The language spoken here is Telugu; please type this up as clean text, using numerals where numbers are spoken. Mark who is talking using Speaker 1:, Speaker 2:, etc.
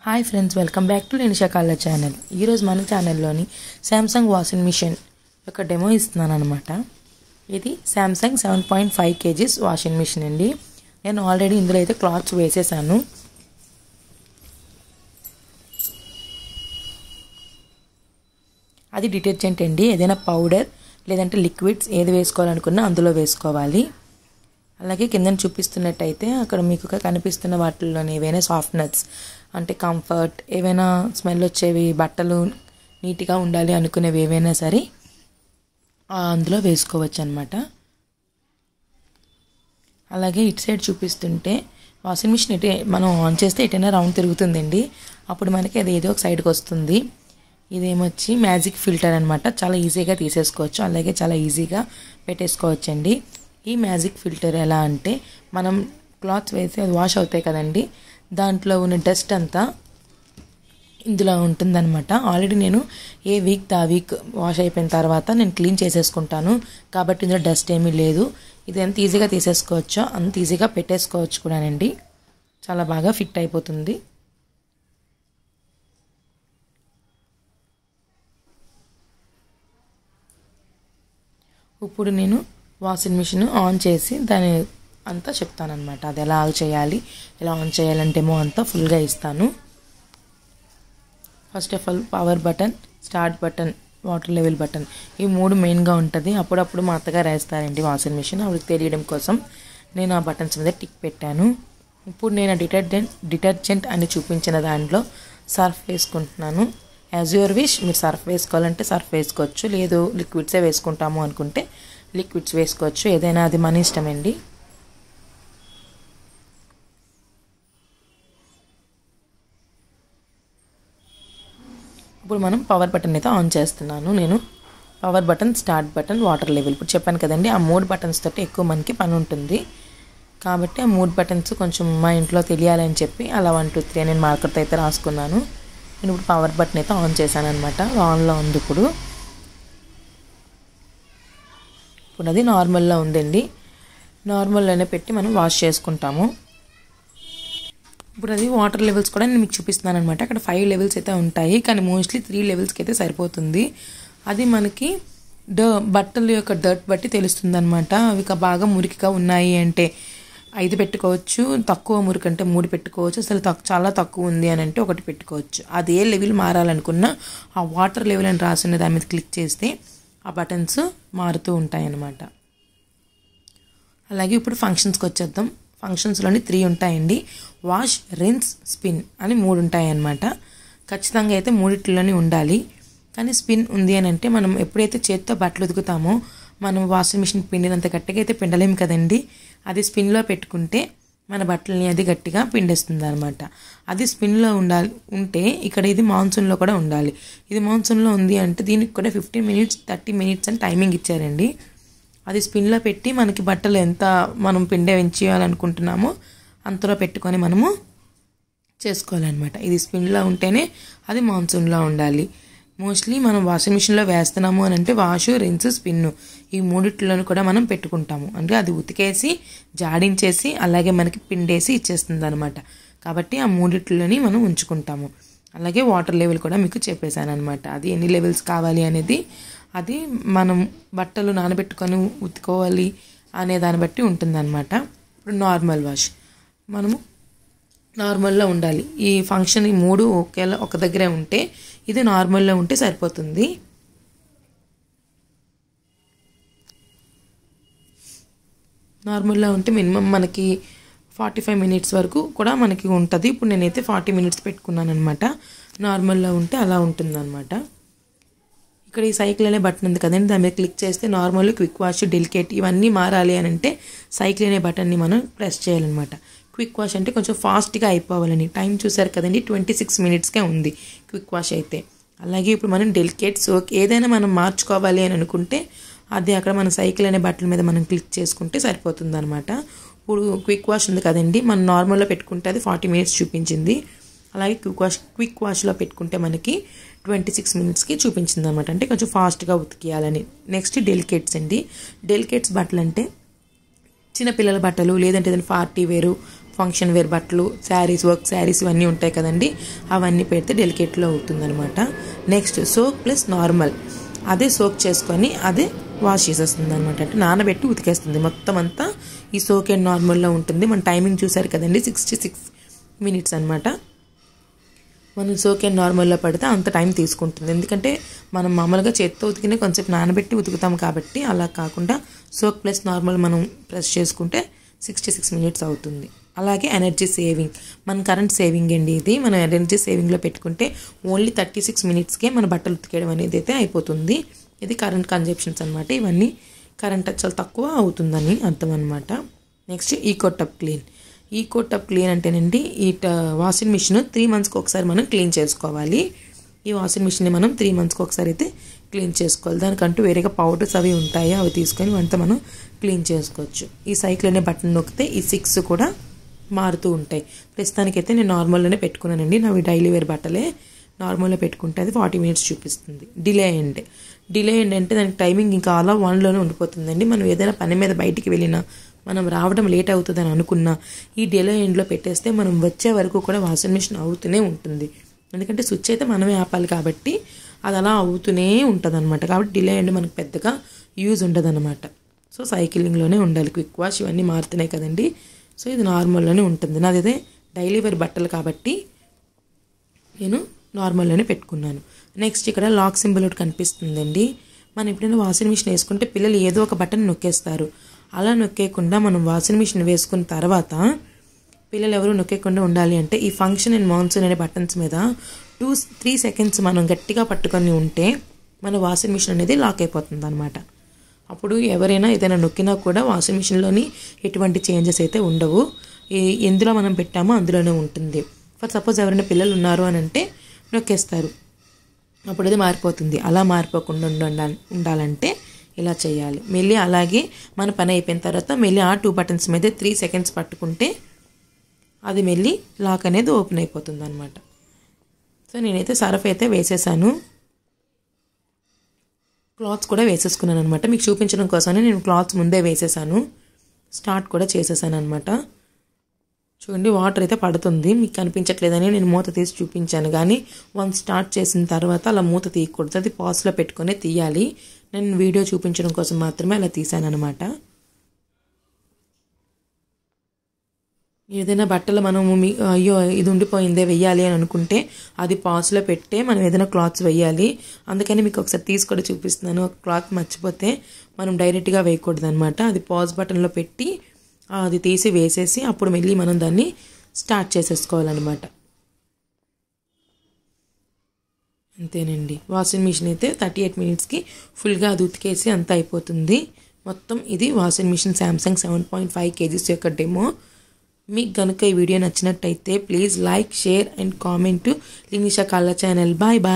Speaker 1: Hi friends, welcome back to Nisha Kalla channel. ఈరోజు మన ఛానల్లోని శాంసంగ్ వాషింగ్ మిషన్ యొక్క డెమో ఇస్తున్నాను అనమాట. ఇది శాంసంగ్ 7.5 kg వాషింగ్ మిషన్ అండి. నేను ఆల్రెడీ ఇందులో అయితే క్లాత్స్ వేసేసాను. అది డిటర్జెంట్ అండి. ఏదైనా పౌడర్ లేదంటే లిక్విడ్స్ ఏది వేసుకోవాలనుకున్నా అందులో వేసుకోవాలి. అలాగే కింద చూపిస్తున్నట్టయితే అక్కడ మీకు కనిపిస్తున్న వాటిల్లోనే ఏవైనా సాఫ్ట్నర్స్ అంటే కంఫర్ట్, ఏవైనా స్మెల్ వచ్చేవి, బట్టలు నీట్గా ఉండాలి అనుకునేవి ఏవైనా సరే అందులో వేసుకోవచ్చు అనమాట. అలాగే ఇటు సైడ్ చూపిస్తుంటే వాషింగ్ మిషన్ మనం ఆన్ చేస్తే ఎటైనా రౌండ్ తిరుగుతుందండి. అప్పుడు మనకి అది ఏదో ఒక సైడ్కి వస్తుంది. ఇదేమొచ్చి మ్యాజిక్ ఫిల్టర్ అనమాట. చాలా ఈజీగా తీసేసుకోవచ్చు, అలాగే చాలా ఈజీగా పెట్టేసుకోవచ్చు అండి. ఈ మ్యాజిక్ ఫిల్టర్ ఎలా అంటే మనం క్లాత్స్ వేసి అది వాష్ అవుతాయి కదండి, దాంట్లో ఉన్న డస్ట్ అంతా ఇందులో ఉంటుందన్నమాట. ఆల్రెడీ నేను ఏ వీక్ దా వీక్ వాష్ అయిపోయిన తర్వాత నేను క్లీన్ చేసేసుకుంటాను కాబట్టి ఇందులో డస్ట్ ఏమీ లేదు. ఇది ఎంత ఈజీగా తీసేసుకోవచ్చో అంత ఈజీగా పెట్టేసుకోవచ్చు కూడానండి. చాలా బాగా ఫిట్ అయిపోతుంది. ఇప్పుడు నేను వాషింగ్ మిషన్ ఆన్ చేసి దాని అంతా చెప్తానమాట. అది ఎలా చేయాలి, ఎలా ఆన్ చేయాలంటేమో అంతా ఫుల్గా ఇస్తాను. First of all power button, start button, water level button, ఈ మూడు మెయిన్గా ఉంటుంది. అప్పుడప్పుడు మా అత్తగారు వేస్తారండి వాషింగ్ మిషన్, ఆవిడకి తెలియడం కోసం నేను ఆ బటన్స్ మీద టిక్ పెట్టాను. ఇప్పుడు నేను డిటర్జెంట్ అని చూపించిన దాంట్లో సర్ఫ్ వేసుకుంటున్నాను. యాజ్ యువర్ విష్, మీరు సర్ఫ్ వేసుకోవాలంటే సర్ఫ్ వేసుకోవచ్చు, లేదు లిక్విడ్సే వేసుకుంటాము అనుకుంటే లిక్విడ్స్ వేసుకోవచ్చు. ఏదైనా అది మన ఇష్టమండి. ఇప్పుడు మనం పవర్ బటన్ అయితే ఆన్ చేస్తున్నాను. నేను power button, start button, water level ఇప్పుడు చెప్పాను కదండి, ఆ మూడు బటన్స్ తోటి ఎక్కువ మనకి పని ఉంటుంది కాబట్టి ఆ మూడు బటన్స్ కొంచెం మా ఇంట్లో తెలియాలని చెప్పి అలా 1 2 3 నేను మార్కర్తో అయితే రాసుకున్నాను. నేను ఇప్పుడు పవర్ బటన్ అయితే ఆన్ చేశాను అనమాట. ఆన్లో ఉంది. ఇప్పుడు అది నార్మల్లో ఉందండి. నార్మల్లోనే పెట్టి మనం వాష్ చేసుకుంటాము. ఇప్పుడు అది వాటర్ లెవెల్స్ కూడా నేను మీకు చూపిస్తున్నాను అనమాట. అక్కడ 5 లెవెల్స్ అయితే ఉంటాయి, కానీ మోస్ట్లీ 3 లెవెల్స్కి అయితే సరిపోతుంది. అది మనకి బట్టల యొక్క డర్ట్ బట్టి తెలుస్తుంది అనమాట. అవి బాగా మురికిగా ఉన్నాయి అంటే 5 పెట్టుకోవచ్చు, తక్కువ మురికి అంటే 3 పెట్టుకోవచ్చు, అసలు చాలా తక్కువ ఉంది అని అంటే 1 పెట్టుకోవచ్చు. అది ఏ లెవెల్ మారాలనుకున్నా ఆ వాటర్ లెవెల్ అని రాసిన దాని మీద క్లిక్ చేస్తే ఆ బటన్స్ మారుతూ ఉంటాయి అన్నమాట. అలాగే ఇప్పుడు ఫంక్షన్స్కి వచ్చేద్దాం. ఫంక్షన్స్లోని 3 ఉంటాయండి. వాష్, రిన్స్, స్పిన్ అని 3 ఉంటాయి అన్నమాట. ఖచ్చితంగా అయితే 3 ఉండాలి. కానీ స్పిన్ ఉంది అని అంటే మనం ఎప్పుడైతే చేతితో బట్టలు ఉతుకుతామో మనం వాషింగ్ మిషన్ పిండినంత గట్టిగా అయితే పిండలేము కదండి. అది స్పిన్లో పెట్టుకుంటే మన బట్టలని అది గట్టిగా పిండేస్తుంది అనమాట. అది స్పిన్లో ఉంటే ఇక్కడ ఇది మాన్సూన్లో కూడా ఉండాలి. ఇది మాన్సూన్లో ఉంది అంటే దీనికి కూడా 15 minutes 30 minutes అని టైమింగ్ ఇచ్చారండి. అది స్పిన్లో పెట్టి మనకి బట్టలు ఎంత మనం పిండేయాలనుకుంటున్నామో అంతలో పెట్టుకొని మనము చేసుకోవాలన్నమాట. ఇది స్పిన్లో ఉంటేనే అది మాన్సూన్లో ఉండాలి. మోస్ట్లీ మనం వాషింగ్ మిషన్లో వేస్తున్నాము అని అంటే వాష్, రిన్స్, స్పిన్ ఈ 3 కూడా మనం పెట్టుకుంటాము. అంటే అది ఉతికేసి జాడించేసి అలాగే మనకి పిండేసి ఇచ్చేస్తుంది అనమాట. కాబట్టి ఆ 3 మనం ఉంచుకుంటాము. అలాగే వాటర్ లెవెల్ కూడా మీకు చెప్పేశాను అనమాట. అది ఎన్ని లెవెల్స్ కావాలి అనేది అది మనం బట్టలు నానబెట్టుకొని ఉతుకోవాలి అనే దాన్ని బట్టి ఉంటుందన్నమాట. ఇప్పుడు నార్మల్ వాష్ మనము నార్మల్లో ఉండాలి. ఈ ఫంక్షన్ ఈ 3 ఒకేలా ఒక దగ్గరే ఉంటే ఇది నార్మల్లో ఉంటే సరిపోతుంది. నార్మల్లో ఉంటే మినిమం మనకి 45 minutes వరకు కూడా మనకి ఉంటుంది. ఇప్పుడు నేనైతే 40 minutes పెట్టుకున్నాను అనమాట. నార్మల్లో ఉంటే అలా ఉంటుందన్నమాట. ఇక్కడ ఈ సైకిల్ అనే బటన్ ఉంది కదండి, దాని మీద క్లిక్ చేస్తే నార్మల్, క్విక్ వాష్, డెలికేట్ ఇవన్నీ మారాలి అని అంటే సైకిల్ అనే బటన్ని మనం ప్రెస్ చేయాలన్నమాట. క్విక్ వాష్ అంటే కొంచెం ఫాస్ట్గా అయిపోవాలని. టైం చూసారు కదండి, 26 minutesకే ఉంది క్విక్ వాష్ అయితే. అలాగే ఇప్పుడు మనం డెలికేట్, సోక్ ఏదైనా మనం మార్చుకోవాలి అని అనుకుంటే అది అక్కడ మన సైకిల్ అనే బటన్ మీద మనం క్లిక్ చేసుకుంటే సరిపోతుంది అనమాట. ఇప్పుడు క్విక్ వాష్ ఉంది కదండి, మనం నార్మల్లో పెట్టుకుంటే అది 40 minutes చూపించింది. అలాగే క్విక్ వాష్లో పెట్టుకుంటే మనకి 26 minutesకి చూపించింది అనమాట. అంటే కొంచెం ఫాస్ట్గా ఉతికియాలని. నెక్స్ట్ డెలికేట్స్ అండి. డెలికేట్స్ బట్టలు అంటే చిన్నపిల్లల బట్టలు, లేదంటే ఏదైనా పార్టీ వేరు, ఫంక్షన్ వేర్ బట్టలు, శారీస్, వర్క్ శారీస్ ఇవన్నీ ఉంటాయి కదండి, అవన్నీ పెడితే డెలికేట్లో అవుతుందన్నమాట. నెక్స్ట్ సోక్ ప్లస్ నార్మల్, అదే సోక్ చేసుకొని అదే వాష్ చేసేస్తుంది అనమాట. అంటే నానబెట్టి ఉతికేస్తుంది. మొత్తం అంతా ఈ సోక్ అండ్ నార్మల్లో ఉంటుంది. మన టైమింగ్ చూసారు కదండి, 66 minutes అనమాట. మనం సోక్ అండ్ నార్మల్లో పడితే అంత టైం తీసుకుంటుంది. ఎందుకంటే మనం మామూలుగా చేత్తో ఉతికినే కొంచెంసేపు నానబెట్టి ఉతుకుతాం కాబట్టి, అలా కాకుండా సోక్ ప్లస్ నార్మల్ మనం ప్రెస్ చేసుకుంటే 66 minutes అవుతుంది. అలాగే ఎనర్జీ సేవింగ్, మన కరెంట్ సేవింగ్ అండి ఇది. మనం ఎనర్జీ సేవింగ్లో పెట్టుకుంటే ఓన్లీ 36 minutesకే మన బట్టలు ఉతికేయడం అనేది అయితే అయిపోతుంది. ఇది కరెంట్ కన్జంప్షన్స్ అనమాట. ఇవన్నీ కరెంట్ చాలా తక్కువ అవుతుందని అర్థం అనమాట. Next eco tub clean. Eco tub clean అంటేనండి, ఈ వాషింగ్ మిషన్ 3 monthsకి ఒకసారి మనం క్లీన్ చేసుకోవాలి. ఈ వాషింగ్ మిషన్ని మనం 3 monthsకి ఒకసారి అయితే క్లీన్ చేసుకోవాలి. దానికంటూ వేరేగా పౌడర్స్ అవి ఉంటాయి, అవి తీసుకొని వంట మనం క్లీన్ చేసుకోవచ్చు. ఈ సైకిల్ అనే బటన్ నొక్కితే ఈ 6 కూడా మారుతూ ఉంటాయి. ప్రస్తుతానికైతే నేను నార్మల్లోనే పెట్టుకున్నానండి. నావి డైలీ వేర్ బట్టలే. నార్మల్లో పెట్టుకుంటే అది 40 minutes చూపిస్తుంది. డిలే ఎండ్ అంటే దానికి టైమింగ్ ఇంకా అలా 1లోనే ఉండిపోతుందండి. మనం ఏదైనా పని మీద బయటికి వెళ్ళినా, మనం రావడం లేట్ అవుతుందని అనుకున్నా ఈ డిలే ఎండ్లో పెట్టేస్తే మనం వచ్చే వరకు కూడా వాషింగ్ మిషన్ అవుతూనే ఉంటుంది. ఎందుకంటే స్విచ్ అయితే మనమే ఆపాలి కాబట్టి అది అలా అవుతూనే ఉంటుంది అనమాట. కాబట్టి డిలే ఎండ్ మనకు పెద్దగా యూజ్ ఉండదు అనమాట. సో సైకిలింగ్లోనే ఉండాలి. క్విక్ వాష్ ఇవన్నీ మారుతున్నాయి కదండి. సో ఇది నార్మల్లోనే ఉంటుంది. నాదైతే డైలీ వేర్ బట్టలు కాబట్టి నేను నార్మల్లోనే పెట్టుకున్నాను. నెక్స్ట్ ఇక్కడ లాక్ సింబల్ ఒకటి కనిపిస్తుందండి. మనం ఎప్పుడైనా వాషింగ్ మిషన్ వేసుకుంటే పిల్లలు ఏదో ఒక బటన్ నొక్కేస్తారు. అలా నొక్కేయకుండా మనం వాషింగ్ మిషన్ వేసుకున్న తర్వాత పిల్లలు ఎవరు నొక్కేయకుండా ఉండాలి అంటే ఈ ఫంక్షన్ అండ్ మాన్సూన్ అనే బటన్స్ మీద 2-3 seconds మనం గట్టిగా పట్టుకొని ఉంటే మన వాషింగ్ మిషన్ అనేది లాక్ అయిపోతుంది అనమాట. అప్పుడు ఎవరైనా ఏదైనా నొక్కినా కూడా వాషింగ్ మిషన్లోని ఎటువంటి చేంజెస్ అయితే ఉండవు. ఎందులో మనం పెట్టామో అందులోనే ఉంటుంది. ఫర్ సపోజ్ ఎవరైనా పిల్లలు ఉన్నారు అని అంటే నొక్కేస్తారు, అప్పుడు అది మారిపోతుంది. అలా మారిపోకుండా ఉండాలంటే ఇలా చేయాలి. మళ్ళీ అలాగే మన పని అయిపోయిన తర్వాత మళ్ళీ ఆ 2 buttons మీద 3 seconds పట్టుకుంటే అది మళ్ళీ లాక్ అనేది ఓపెన్ అయిపోతుంది అనమాట. సో నేనైతే సర్ఫ్ అయితే వేసేసాను, క్లాత్స్ కూడా వేసేసుకున్నాను అనమాట. మీకు చూపించడం కోసమే నేను క్లాత్స్ ముందే వేసేసాను, స్టార్ట్ కూడా చేసేసాను అనమాట. చూడండి వాటర్ అయితే పడుతుంది, మీకు కనిపించట్లేదని నేను మూత తీసి చూపించాను. కానీ వన్స్ స్టార్ట్ చేసిన తర్వాత అలా మూత తీయకూడదు, అది పాస్లో పెట్టుకునే తీయాలి. నేను వీడియో చూపించడం కోసం మాత్రమే అలా తీసాను అనమాట. ఏదైనా బట్టలు మనము అయ్యో ఇది ఉండిపోయిందే వెయ్యాలి అని అనుకుంటే అది పాస్లో పెట్టే మనం ఏదైనా క్లాత్స్ వెయ్యాలి. అందుకని మీకు ఒకసారి తీసి కూడా చూపిస్తున్నాను. ఒక క్లాత్ మర్చిపోతే మనం డైరెక్ట్గా వేయకూడదు అనమాట. అది పాజ్ బటన్లో పెట్టి అది తీసి వేసేసి అప్పుడు మళ్ళీ మనం దాన్ని స్టార్ట్ చేసేసుకోవాలన్నమాట. అంతేనండి. వాషింగ్ మిషన్ అయితే 38 minutesకి ఫుల్గా అది ఉతికేసి అంతా అయిపోతుంది. మొత్తం ఇది వాషింగ్ మిషన్ శాంసంగ్ 7.5 kgs యొక్క డెమో. మీకు కనుక ఈ వీడియో నచ్చినట్టయితే please like, share and comment to Linisha Kalla channel. Bye bye.